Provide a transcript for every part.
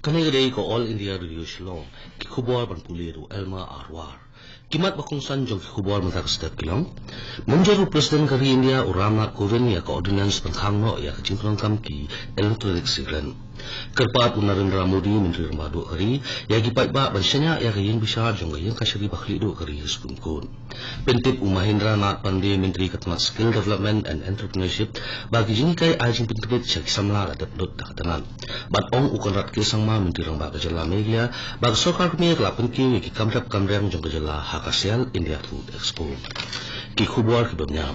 Kanay ko All India Radio Shillong, kikubor ban puliru Elma Arwar. Kimat bakungsan jong kikubor mentak setiap kilong. Menjadi Presiden kari India Ramnath Kovind ya ka ordinance pengkhangno ya ka jingkrangkam ki electronic cigarette. Kerpat Narendra Modi Menteri Rembadu kari ya gipat ba bansanya ya ka yang besar jong yang kasari bakhli do kari skunkun. Pentip Mahendra Nath Pandey Menteri Ketenaga Skill Development and Entrepreneurship bagi jingkai ajing pentip cek samla adat dot dakatanan. Bat ong ukon rat ke sangma Menteri Rembak Kejala Meglia bagi sokar kami kelapan ki ki kamrap kamrang jong kejala Hakasial India Food Expo. Ki khubor ki bamnya.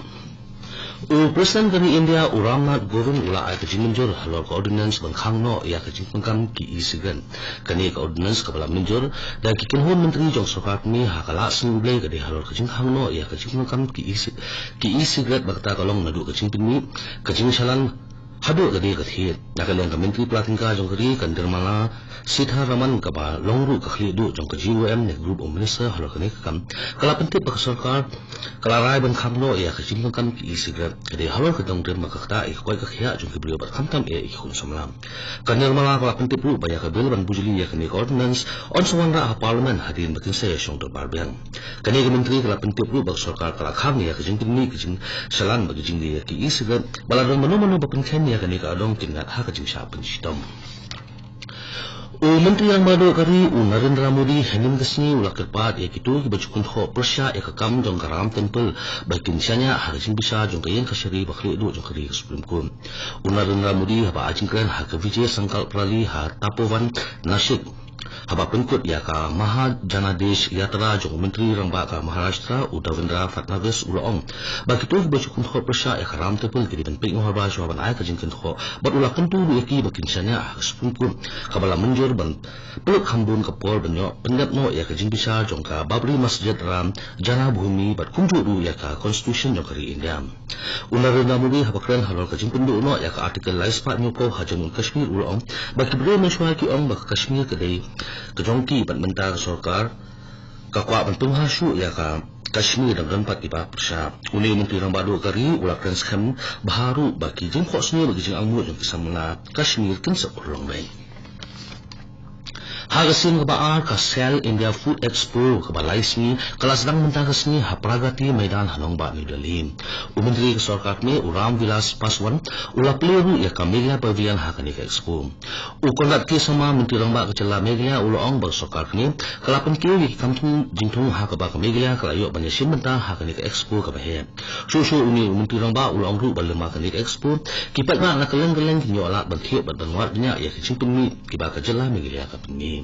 Presiden kari India Ramnath Kovind ula ay kajinmenjor halor ka ordinance bangkhangno ya kajingpangkam ki isigan. Kani ka ordinance kabala menjor da kikinhon menteri jong sokar kami hakala sunglay kadi halor kajingkhangno ya kajingpangkam ki isigat bakta kalong nadu kajingpinmi kajingsalan hado kadi kathit nakalang ka menteri platingka jong kari kandirmala Sitharaman kaba longru kakhli du jong ka GOM ne group of minister halor kani kam kala pentip ka sarkar kala rai ban khamno ya ka jingpangkam ki isigat kadi halor ka dong dem makakta I koi ka khia jong ki brio bat khamtam e khun samlam kandirmala kala pentip ru ba ya ka bil ban bujuli ya kani ordinance on sawanra ha parliament hadin batin se shong do barbian kani ka menteri kala pentip ru ba sarkar kala kham ya ka jingpinmi ki jing salan ba jing ya ki isigat baladon mano ba penkhen ya kani ka adong tingat ha ka jing sha pensitom Menteri yang baru kari Narendra Modi henin kesini ulah kerpat ya kitu ki bacukun ho persya ya kakam jong karam temple bakin syanya harisin bisa jong kayen kasari bakhli du jong kari Supreme Court Narendra Modi haba ajingkran ha ka Vijay Sankal Prali ha Tapovan Nashik haba pengkut ya ka Maha Janadesh Yatra jong Menteri Rembak ka Maharashtra Udavendra Fadnavis ulong bagi tu ki bacukun ho persya ya karam temple ki dan ping haba jawaban ay ka jingkan ho bat ulah kentu du ki bakin syanya Supreme Court kabala menjur ban peluk hambun kapol banyo pendat no ya ka jingbisa jong ka Babri Masjid Ram Jana Bhumi bat kunju du ya ka Constitution jong kari India Narendra Modi habakran halor ka jingpendu no ya ka artikel laispat nyoko hajanun Kashmir ulong bagi bro mensuai ki ong bak Kashmir kedai kejongki bat mentar sarkar ka kwa bantung hasu ya ka Kashmir dan rempat di Persya. Uni Menteri Rembadu kari ulakkan skam baharu bagi jing khosni bagi jing angmut jong kisamna Kashmir kin sekurang baik. Hagasin kebaar Kasel India Food Expo kebalaismi kelas sedang mentakasni hapragati Maidan Hanong Ba New Delhi. Menteri Kesorkat me Uram Vilas Paswan ula peliru ya Kamelia Pavilion hakani ke expo. Ukondat ke sama Menteri Rembak Kejala Melia ulaong bersorkat ni kelapan kiri kampung jingtung hakaba Kamelia kelayo banyasin mentah hakani ke expo kebahe. Susu uni Menteri Rembak ulaong ru balema hakani ke expo kipat na nakeleng-keleng kinyolat bantiup bantuan nya ya kecimpung ni kiba Kejala Melia kapni.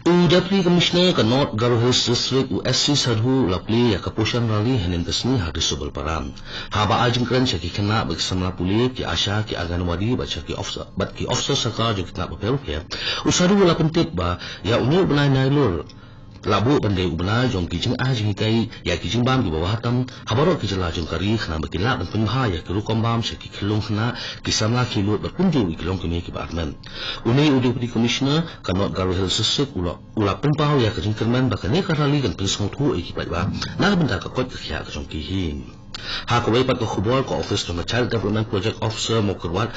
Deputy Commissioner ka North Garo Hills District USC Sadhu Lapli ya kapusyan rally hanin kesni hari subal param. Haba ajing keren ki kena bagi samla puli ki asya ki aganwadi baca ki officer sakar jo kitna papel ke. Usadu la pentip ba ya unyu benai nailur labu bandai ubna jong kijing ajing kai ya kijing bam di bawah tam habaro kijala jong kari khna bakila dan penha ya ki rukom bam se ki khilung khna ki samla khilut berkunjung ki kilong kini ki barman uni Deputy Commissioner ka North Garo Hills District ula penpau ya kijing kerman bakane karali kan pensong thu ki patwa na benda ka kot khya ka jong ki hin ha ko wei pat ko khubor ko office jong Child Development Project Officer mokurwat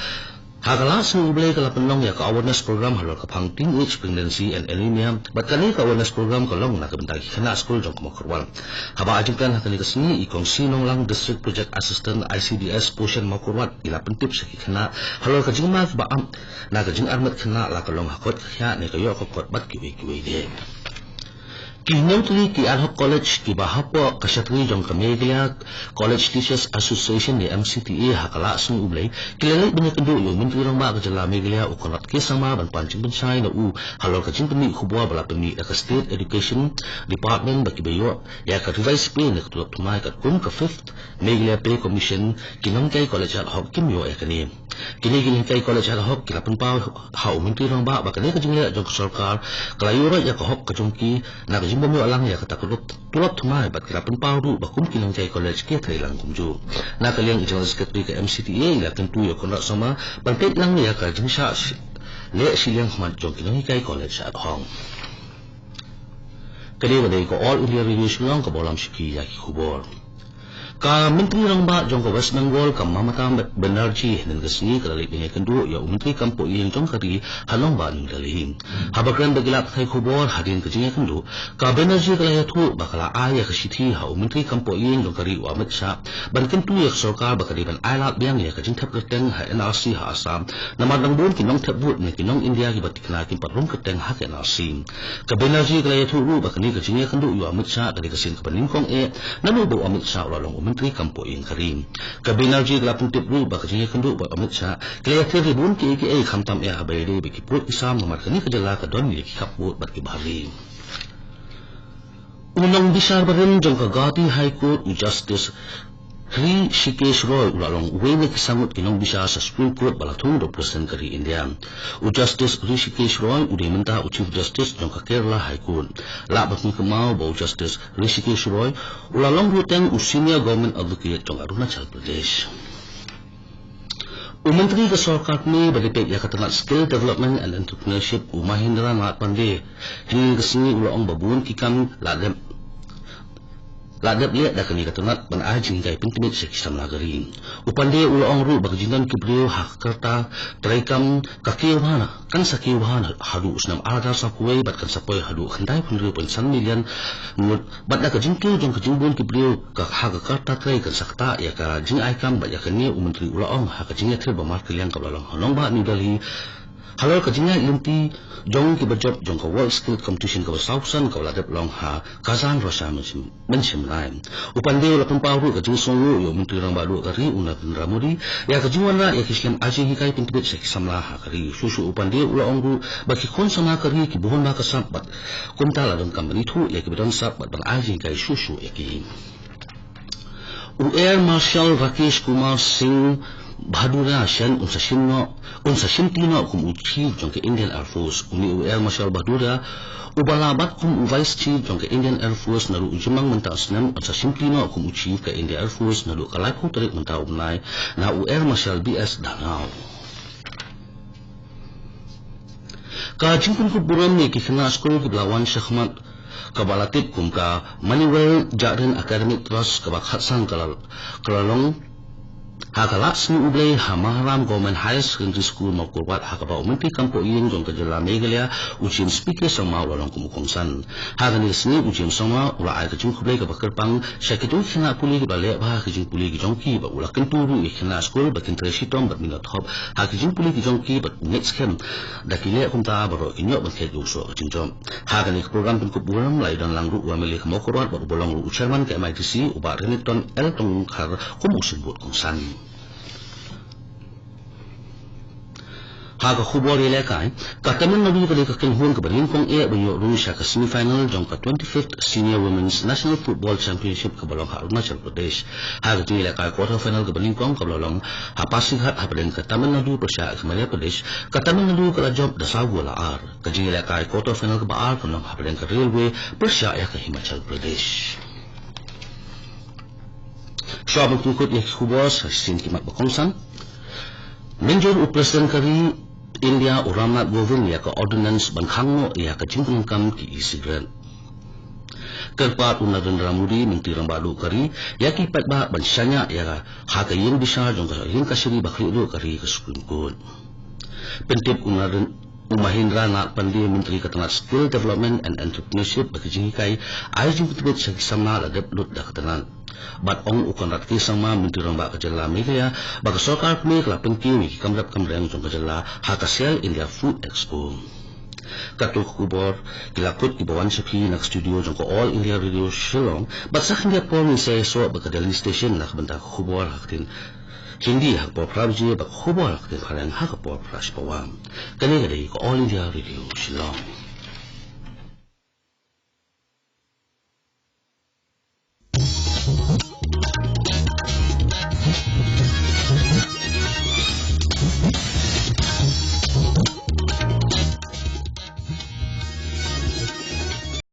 Hagala sublay kala penlong ya ka awareness program halor ka phang teenage pregnancy and anemia bat kani ka awareness program kalong na kabentagi khana school jong kamakurwal haba ajingkan hakani kasni ikong sinong lang district project assistant ICDS portion makurwat ila pentip saki khana halor ka jingma ba am na ka jing armat khana la kalong hakot khya ne kayo kokot bat kiwi de Kinyautli ki ad hoc college ki bahapo kasatri jong Kamelia College Teachers Association ni MCTA hakala sung ublay kilala banyak kendo yung Menteri Rembak Kejala Meglia ukonat ke sama ban pancing bensai na halor kajing pemi khubwa bala pemi ka State Education Department baki bayo ya ka revise plan na tutulap tumay ka kun ka 5th Meglia Pay Commission kinangkay college ad hoc kimyo ekani kini kay college ad hoc kilapun pa ha Menteri Rembak bakane kajing la jong sarkar kalayura ya ka hoc kajongki na Jimbo alang ya kata tulot tumai bat kira penparu bakum kinang jai college ke thailang kumju na kaliang general secretary ke MCTA la tentu ya konrak sama banpet lang ya ka jingsha le siliang khmat jong kinang kai college at hong kali wadai ko all India Radio Shillong ka bolam shiki ya ki khubor Ka Menteri Rangba jong ka West Bengal ka Mamata Banerjee nan kasni ka dalik ni kendu ya Menteri Kampo yang jong kari halong ba ning dalih. Habakran bagilak thai khobor hadin ka jinga kendu ka Banerjee ka layatu bakala aya ka sithi ha Menteri Kampo yang jong kari wa Amit Shah ban kentu ya sarkar bakaliban ailat biang ya ka jing thap keteng ha NRC ha Assam namadang bon kinong thaput ni kinong India ki batikna kin patrum keteng ha ka NRC. Ka Banerjee ka layatu ru bakani ka jinga kendu ya Amit Shah dari kasin ka paningkong nanu bo Amit Shah ulalong Menteri Kampo yang karim. Ka Banerjee la puntip ru ba kajing kendu ba Amit Shah kaya ribun ki khamtam abayde bi kiput isam nomor kani kajala ka don ni khaput ba ki bahari. Unang bisar barin jong ka Guwahati High Court Justice Hrishikesh Roy ulalong uwene kisangut kinong bisa sa Supreme Court balatung represent kari India. Justice Hrishikesh Roy udah minta Chief Justice jong ka Kerala High Court. La batni kemau bau Justice Hrishikesh Roy ulalong ruteng Senior Government Advocate jong Arunachal Pradesh. Menteri ke Sarkar ni berdepan ya kata Skill Development and Entrepreneurship Mahindra Nath Pandey hingga kesini ulang babun kikam ladap lihat dah kini katunat ban ajing kai pintimit sekisam nagari. Upande ulang ru bagjinan kibriu hak kerta traikam kakiu hana kan sakiu hana hadu usnam ada sapuai bat kan sapoi hadu khandai punru pun 1 million bat dah kajingtu jong kajimbun kibriu ka hak kerta trai kan sakta ya ka jing aikam bat ya kini menteri ulang hak kajingnya ter bamar kalian ka ulang honong ba New Delhi halal kajingnya limpi jong ki berjob jong ka World Skill Competition ka Sausan ka ladap long ha Kazan Rasa mensim lain upande ula pamparu kajing songu yo menteri Rangba du kari una Ramudi ya kajingwan ra ya kislam aji hikai pintibet sekisam lah kari susu upande ula ongru baki kon sama kari ki buhon ba ka sabat kumta la dong company thu ya ki bedon sabat bang aji kai susu ya ki Air Marshal Rakesh Kumar Singh Bahadura Shan unsa shimtino kum Chief jong ke Indian Air Force uni Air Marshal Bahadura ubalabat kum Vice Chief jong ke Indian Air Force naru ujimang menta asnam unsa shimtino kum Chief ke Indian Air Force naru kalaiku tarik menta umnai na Air Marshal BS Danau ka jingkun ku buram ni ki khana skul ki Belawan Shahmat kabalatip kum ka Manuel Jardin Academic Trust kabak hatsan kalalong hakala sni ublay hamaram Government High Secondary School makurwat hakaba Menteri Kampo Iyeng jong kajala Meghalaya ujian speaker sama ulalong kumukongsan hakani sni ujian sama ula ay kajing kublay kabakerpang syakitu khina puli ki balek ba kajing puli ki jongki ba ula kenturu khina school bakin tresitom bat minat hop hakajing puli ki jongki bat next camp dakile kumta baro inyok bat kay uso kajing jom hakani program pun kuburam lai dan langru wa mili kamakurwat ba bolong ru chairman ke MITC uba Reniton L tong khar kumusin bot kongsan haga khubor ilekai ka Tamil Nadu ka ka kenhun ka barin kong banyo Russia ka semi-final jong ka 25th Senior Women's National Football Championship ka balong Arunachal Pradesh haga ti ilekai quarter final ka barin kong ka balong Pasighat hapaden ka Tamil Nadu Persya ka Madhya Pradesh ka Tamil Nadu ka job da sagwala ar ka jing ilekai quarter final ka baar ka long hapaden ka Railway Persya ya ka Himachal Pradesh syabang tukut ya khubor sa sin kimat bakongsan Menjur Presiden kari India Ramnath Kovind ya ka ordinance bankhangno ya ka jingkung kam ki isigran kerpat Narendra Modi Menteri Rangba kari ya ki patba bansanya ya ha ka yung bisa jong ka yung kasiri bakri do kari ka Supreme Court pentip Mahindra Nath Pandey Menteri Katanat Skill Development and Entrepreneurship bagi jingkai ay jing kutubit sa kisama ladap lut da katanan bat ong ukon ratki sama Menteri Rangba kajala Meghalaya bagi sarkar kami kelapeng kiwi kamrap kamrang jong kajala Hakasial India Food Expo katul kubor kilaput ibawan sapi nak studio jong ko All India Radio Shillong bat sa India po ni sa so bakadali station nak benta kubor haktin Hindi hakpo prabji bak khubor haktin khalang hakpo prash pawam kani ko All India Radio Shillong